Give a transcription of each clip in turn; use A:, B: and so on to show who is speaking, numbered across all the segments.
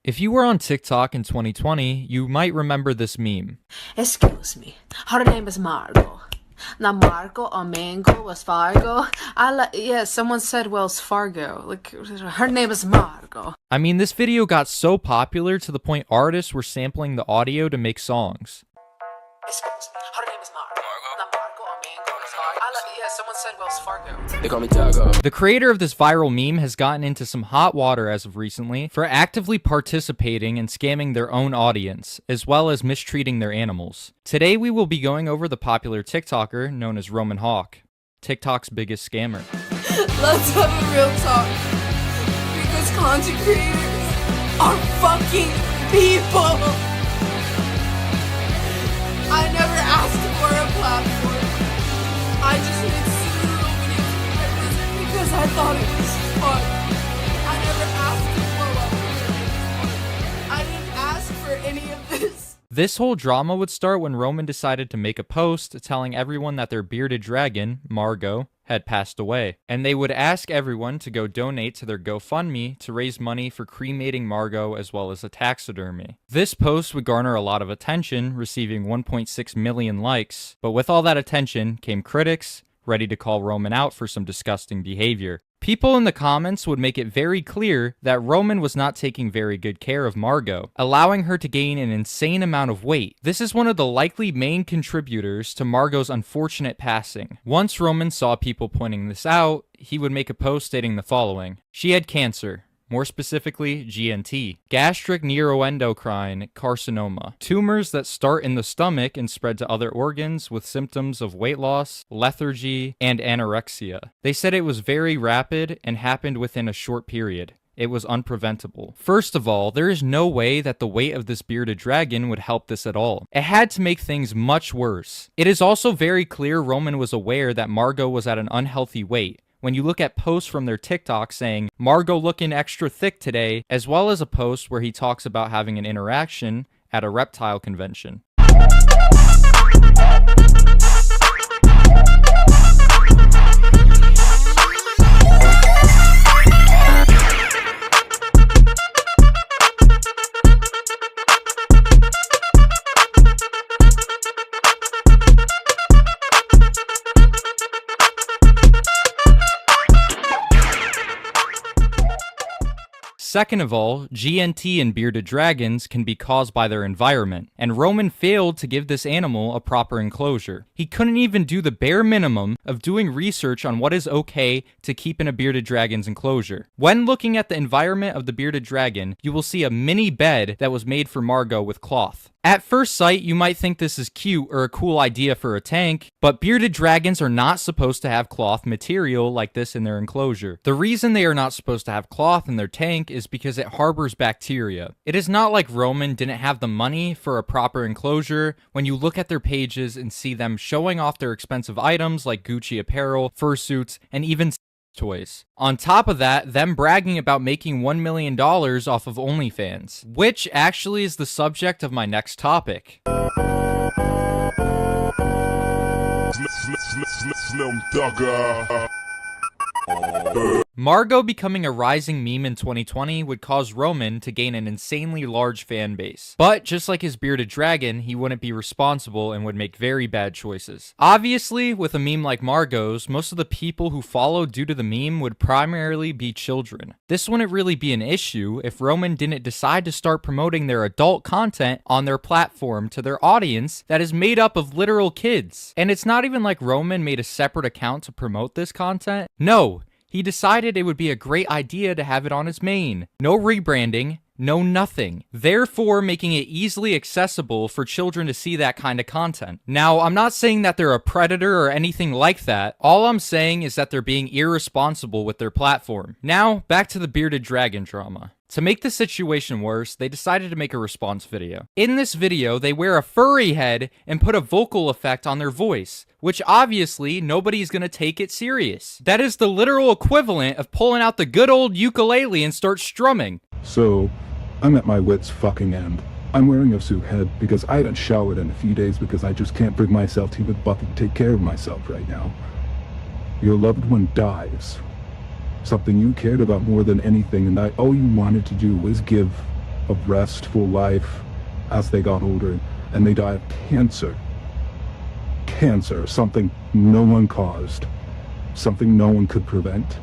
A: If you were on TikTok in 2020, you might remember this meme.
B: Excuse me, her name is Margot. Not Marco or Mango, Wells Fargo. Yeah, someone said Wells Fargo. Like, her name is Margot.
A: I mean, this video got so popular to the point artists were sampling the audio to make songs.
B: Excuse me, her name is Margot. Not Marco or Mango, Wells Fargo. Yeah, someone said Wells Fargo.
C: They call me Tago.
A: The creator of this viral meme has gotten into some hot water as of recently for actively participating and scamming their own audience, as well as mistreating their animals. Today we will be going over the popular TikToker known as Roman Hawke, TikTok's biggest scammer.
D: Let's have a real talk. Because content creators are fucking people. I never asked for a platform. I just made pseudo videos because I thought it was fun. I never asked to blow up. I didn't ask for any of this.
A: This whole drama would start when Roman decided to make a post telling everyone that their bearded dragon, Margot, had passed away, and they would ask everyone to go donate to their GoFundMe to raise money for cremating Margot as well as a taxidermy. This post would garner a lot of attention, receiving 1.6 million likes, but with all that attention came critics, ready to call Roman out for some disgusting behavior. People in the comments would make it very clear that Roman was not taking very good care of Margot, allowing her to gain an insane amount of weight. This is one of the likely main contributors to Margot's unfortunate passing. Once Roman saw people pointing this out, he would make a post stating the following. She had cancer. More specifically, GNT, gastric neuroendocrine carcinoma, tumors that start in the stomach and spread to other organs with symptoms of weight loss, lethargy, and anorexia. They said it was very rapid and happened within a short period. It was unpreventable. First of all, there is no way that the weight of this bearded dragon would help this at all. It had to make things much worse. It is also very clear Roman was aware that Margot was at an unhealthy weight. When you look at posts from their TikTok saying, Margot looking extra thick today, as well as a post where he talks about having an interaction at a reptile convention. Second of all, GNT and bearded dragons can be caused by their environment, and Roman failed to give this animal a proper enclosure. He couldn't even do the bare minimum of doing research on what is okay to keep in a bearded dragon's enclosure. When looking at the environment of the bearded dragon, you will see a mini bed that was made for Margot with cloth. At first sight, you might think this is cute or a cool idea for a tank, but bearded dragons are not supposed to have cloth material like this in their enclosure. The reason they are not supposed to have cloth in their tank is because it harbors bacteria. It is not like Roman didn't have the money for a proper enclosure when you look at their pages and see them showing off their expensive items like Gucci apparel, fursuits, and even toys. On top of that, them bragging about making $1 million off of OnlyFans, which actually is the subject of my next topic. Margot becoming a rising meme in 2020 would cause Roman to gain an insanely large fan base. But just like his bearded dragon, he wouldn't be responsible and would make very bad choices. Obviously, with a meme like Margot's, most of the people who followed due to the meme would primarily be children. This wouldn't really be an issue if Roman didn't decide to start promoting their adult content on their platform to their audience that is made up of literal kids. And it's not even like Roman made a separate account to promote this content. No. He decided it would be a great idea to have it on his main. No rebranding, no nothing. Therefore, making it easily accessible for children to see that kind of content. Now, I'm not saying that they're a predator or anything like that. All I'm saying is that they're being irresponsible with their platform. Now, back to the bearded dragon drama. To make the situation worse, they decided to make a response video. In this video, they wear a furry head and put a vocal effect on their voice, which obviously nobody's gonna take it serious. That is the literal equivalent of pulling out the good old ukulele and start strumming.
E: So, I'm at my wit's fucking end. I'm wearing a suit head because I haven't showered in a few days because I just can't bring myself to even fucking take care of myself right now. Your loved one dies. Something you cared about more than anything, and all you wanted to do was give of restful life as they got older, and they died of cancer. Cancer, something no one caused, something no one could prevent.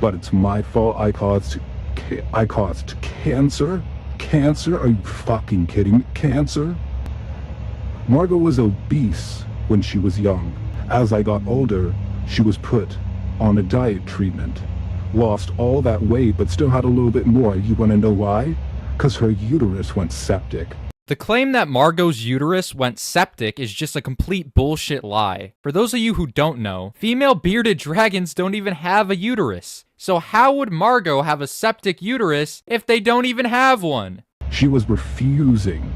E: But it's my fault. I caused cancer? Cancer? Are you fucking kidding me? Cancer? Margot was obese when she was young. As I got older, she was put on a diet treatment. Lost all that weight, but still had a little bit more. You wanna know why? 'Cause her uterus went septic.
A: The claim that Margot's uterus went septic is just a complete bullshit lie. For those of you who don't know, female bearded dragons don't even have a uterus. So how would Margot have a septic uterus if they don't even have one?
E: She was refusing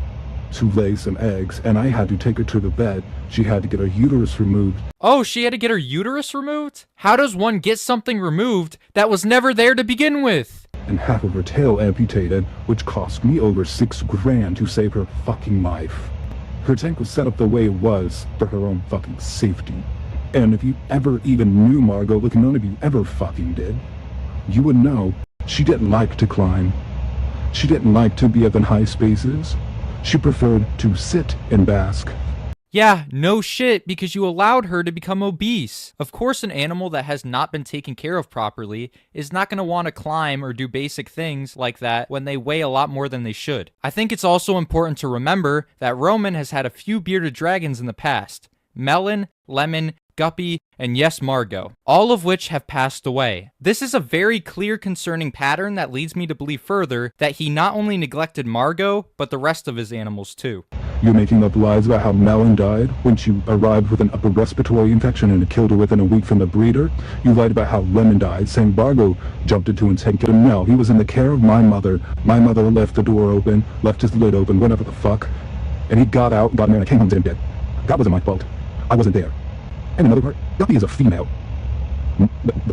E: to lay some eggs, and I had to take her to the vet. She had to get her uterus removed.
A: Oh, she had to get her uterus removed? How does one get something removed that was never there to begin with?
E: And half of her tail amputated, which cost me over $6,000 to save her fucking life. Her tank was set up the way it was for her own fucking safety. And if you ever even knew Margot, like none of you ever fucking did, you would know she didn't like to climb. She didn't like to be up in high spaces. She preferred to sit and bask.
A: Yeah, no shit, because you allowed her to become obese. Of course, an animal that has not been taken care of properly is not going to want to climb or do basic things like that when they weigh a lot more than they should. I think it's also important to remember that Roman has had a few bearded dragons in the past. Melon, Lemon, Guppy, and yes, Margot, all of which have passed away. This is a very clear concerning pattern that leads me to believe further that he not only neglected Margot, but the rest of his animals too.
E: You're making up lies about how Melon died when she arrived with an upper respiratory infection and it killed her within a week from the breeder. You lied about how Lemon died, saying Margot jumped into and taken him. No, he was in the care of my mother. My mother left the door open, left his lid open, whatever the fuck. And he got out, got in there, and I came home dead. That wasn't my fault. I wasn't there. And another part, Guppy is a female.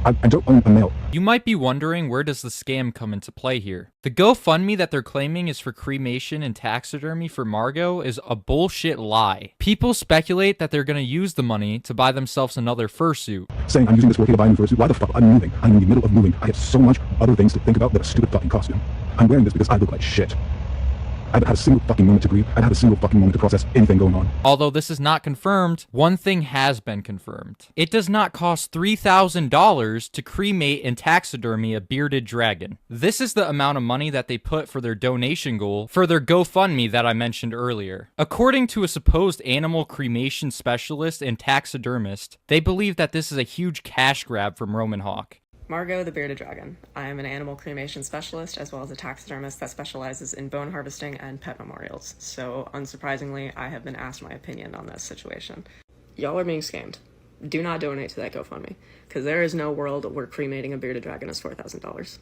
E: I don't own a male.
A: You might be wondering, where does the scam come into play here? The GoFundMe that they're claiming is for cremation and taxidermy for Margot is a bullshit lie. People speculate that they're going to use the money to buy themselves another fursuit.
E: Saying I'm using this 4K to buy a new fursuit. Why the fuck? I'm moving. I'm in the middle of moving. I have so much other things to think about than a stupid fucking costume. I'm wearing this because I look like shit. I haven't had a single fucking moment to grieve. I haven't had a single fucking moment to process anything going on.
A: Although this is not confirmed, one thing has been confirmed. It does not cost $3,000 to cremate and taxidermy a bearded dragon. This is the amount of money that they put for their donation goal for their GoFundMe that I mentioned earlier. According to a supposed animal cremation specialist and taxidermist, they believe that this is a huge cash grab from Roman Hawke.
C: Margot the Bearded Dragon. I am an animal cremation specialist as well as a taxidermist that specializes in bone harvesting and pet memorials. So, unsurprisingly, I have been asked my opinion on this situation. Y'all are being scammed. Do not donate to that GoFundMe, because there is no world where cremating a bearded dragon is $4,000.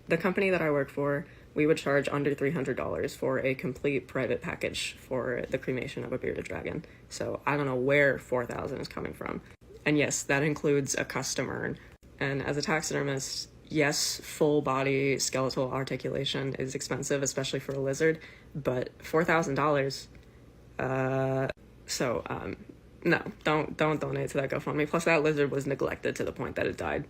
C: The company that I work for, we would charge under $300 for a complete private package for the cremation of a bearded dragon. So I don't know where $4,000 is coming from. And yes, that includes a custom urn. And as a taxidermist, yes, full body skeletal articulation is expensive, especially for a lizard, but $4,000. No, don't donate to that GoFundMe. Plus, that lizard was neglected to the point that it died.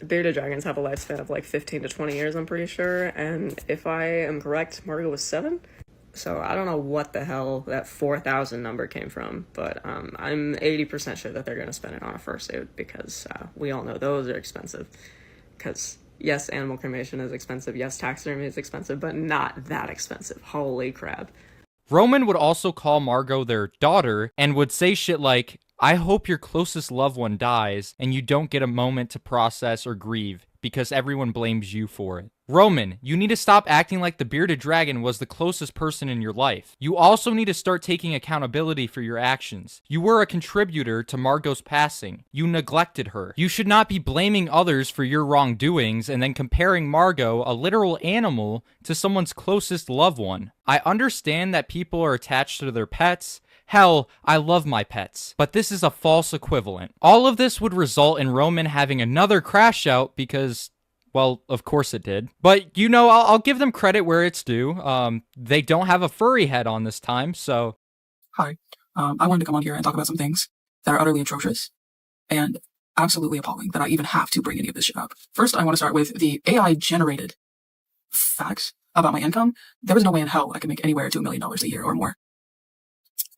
C: Bearded dragons have a lifespan of like 15 to 20 years, I'm pretty sure. And if I am correct, Margot was 7. So I don't know what the hell that 4,000 number came from, but I'm 80% sure that they're going to spend it on a fursuit because we all know those are expensive. Because yes, animal cremation is expensive, yes, taxidermy is expensive, but not that expensive. Holy crap.
A: Roman would also call Margot their daughter and would say shit like, I hope your closest loved one dies and you don't get a moment to process or grieve because everyone blames you for it. Roman, you need to stop acting like the bearded dragon was the closest person in your life. You also need to start taking accountability for your actions. You were a contributor to Margot's passing. You neglected her. You should not be blaming others for your wrongdoings and then comparing Margot, a literal animal, to someone's closest loved one. I understand that people are attached to their pets. Hell, I love my pets, but this is a false equivalent. All of this would result in Roman having another crash out because, well, of course it did. But, you know, I'll give them credit where it's due. They don't have a furry head on this time, so...
F: Hi. I wanted to come on here and talk about some things that are utterly atrocious and absolutely appalling that I even have to bring any of this shit up. First, I want to start with the AI-generated facts about my income, there was no way in hell I could make anywhere to $1 million a year or more.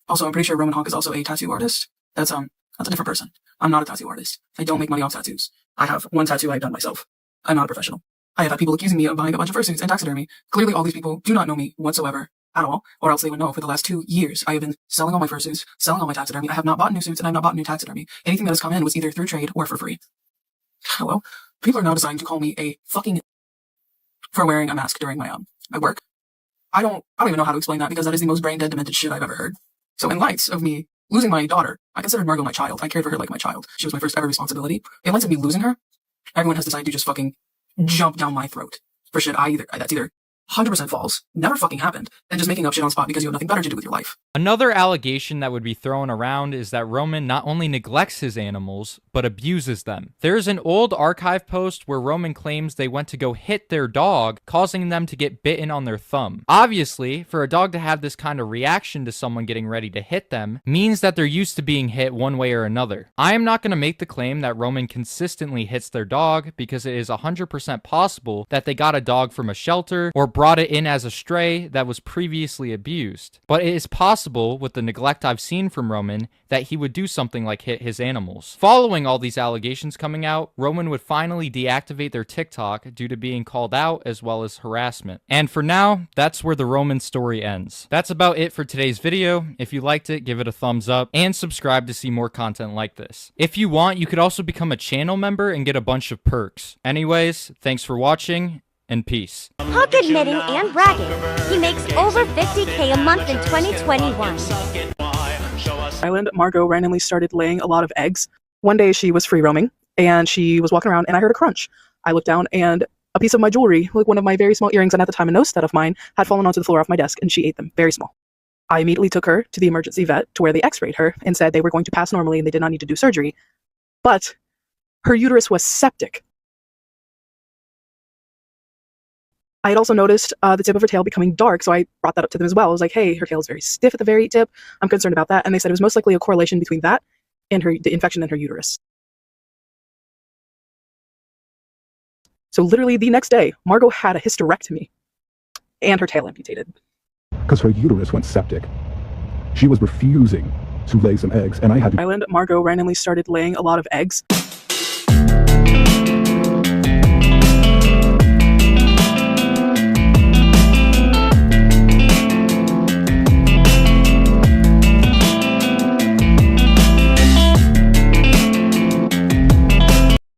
F: Also, I'm pretty sure Roman Hawke is also a tattoo artist. That's a different person. I'm not a tattoo artist. I don't make money off tattoos. I have one tattoo I've done myself. I'm not a professional. I have had people accusing me of buying a bunch of fursuits and taxidermy. Clearly, all these people do not know me whatsoever at all, or else they would know for the last 2 years I have been selling all my fursuits, selling all my taxidermy. I have not bought new suits and I have not bought new taxidermy. Anything that has come in was either through trade or for free. Well, people are now deciding to call me a fucking for wearing a mask during my work. I don't even know how to explain that because that is the most brain dead demented shit I've ever heard. So in light of me losing my daughter, I considered Margot my child. I cared for her like my child. She was my first ever responsibility. In light of me losing her, everyone has decided to just fucking jump down my throat for shit that's either 100% false, never fucking happened, and just making up shit on spot because you have nothing better to do with your life.
A: Another allegation that would be thrown around is that Roman not only neglects his animals, but abuses them. There's an old archive post where Roman claims they went to go hit their dog, causing them to get bitten on their thumb. Obviously, for a dog to have this kind of reaction to someone getting ready to hit them means that they're used to being hit one way or another. I am not going to make the claim that Roman consistently hits their dog because it is 100% possible that they got a dog from a shelter or brought it in as a stray that was previously abused. But it is possible, with the neglect I've seen from Roman, that he would do something like hit his animals. Following all these allegations coming out, Roman would finally deactivate their TikTok due to being called out as well as harassment. And for now, that's where the Roman story ends. That's about it for today's video. If you liked it, give it a thumbs up and subscribe to see more content like this. If you want, you could also become a channel member and get a bunch of perks. Anyways, thanks for watching, and peace.
G: Hawke admitting and bragging. He makes over $50K a month in 2021.
F: Island, Margot randomly started laying a lot of eggs. One day she was free roaming and she was walking around and I heard a crunch. I looked down and a piece of my jewelry, like one of my very small earrings and at the time a nose stud of mine, had fallen onto the floor off my desk and she ate them, very small. I immediately took her to the emergency vet to where they x-rayed her and said they were going to pass normally and they did not need to do surgery. But her uterus was septic. I had also noticed the tip of her tail becoming dark, so I brought that up to them as well. I was like, hey, her tail is very stiff at the very tip. I'm concerned about that. And they said it was most likely a correlation between that and the infection in her uterus. So literally the next day, Margot had a hysterectomy and her tail amputated.
E: Because her uterus went septic. She was refusing to lay some eggs, and I had to...
F: Island, Margot randomly started laying a lot of eggs.